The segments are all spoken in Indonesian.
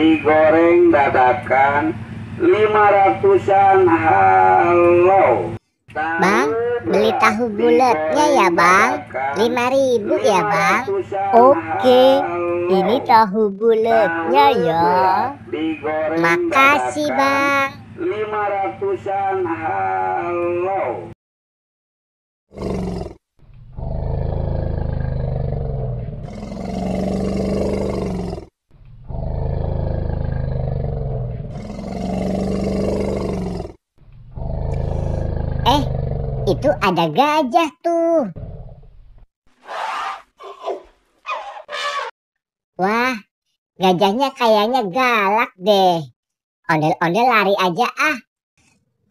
digoreng dadakan 500-an. Halo. Bang, beli tahu bulatnya ya bang, 5.000 ya bang. Oke, ini tahu bulatnya ya. Makasih bang. 500-an. Halo. Itu ada gajah tuh. Wah, gajahnya kayaknya galak deh. Ondel-ondel lari aja ah.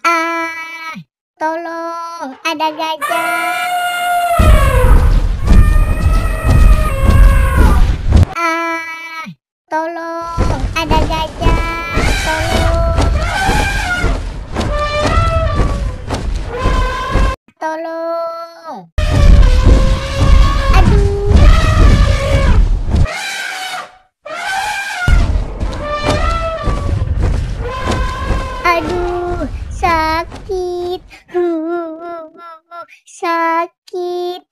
Ah, tolong, ada gajah. Ah, tolong, ada gajah. Tolong. Tolong. Aduh, sakit. Sakit.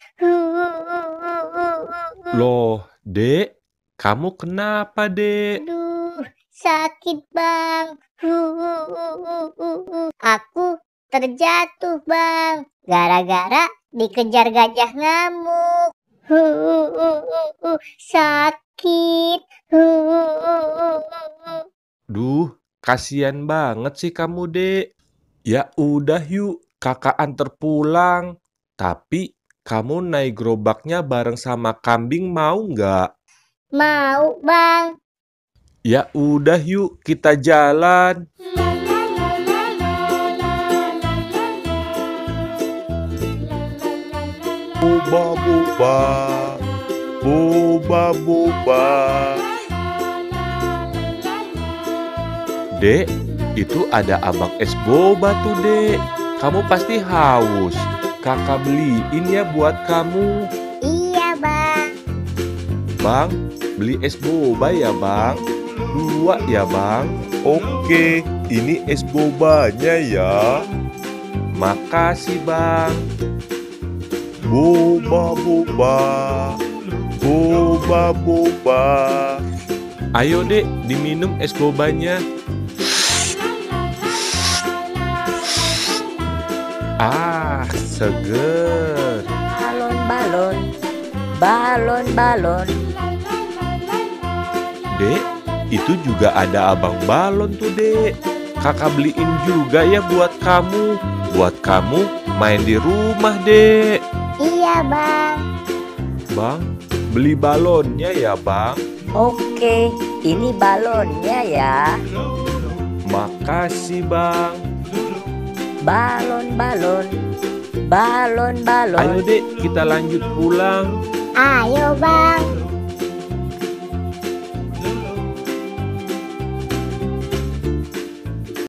Loh, Dek, kamu kenapa, Dek? Aduh, sakit bang. Aku terjatuh bang, gara-gara dikejar gajah ngamuk. Sakit. Duh, kasihan banget sih kamu, Dek. Ya udah yuk, kakak antar pulang. Tapi kamu naik gerobaknya bareng sama kambing mau nggak? Mau bang. Ya udah yuk, kita jalan. Boba boba, boba boba. Dek, itu ada abang es boba tuh, Dek. Kamu pasti haus. Kakak beliin ya buat kamu. Iya bang. Bang, beli es boba ya bang. 2 ya bang. Oke, ini es bobanya ya. Makasih bang. Boba boba, boba boba. Ayo Dek, diminum es bobanya. Ah, seger. Balon-balon, balon-balon. Dek, itu juga ada abang balon tuh, Dek. Kakak beliin juga ya buat kamu. Buat kamu main di rumah, Dek. Iya bang. Bang, beli balonnya ya, Bang. Oke, ini balonnya ya. Makasih, Bang. Balon-balon, balon-balon. Ayo, Dek, kita lanjut pulang. Ayo bang.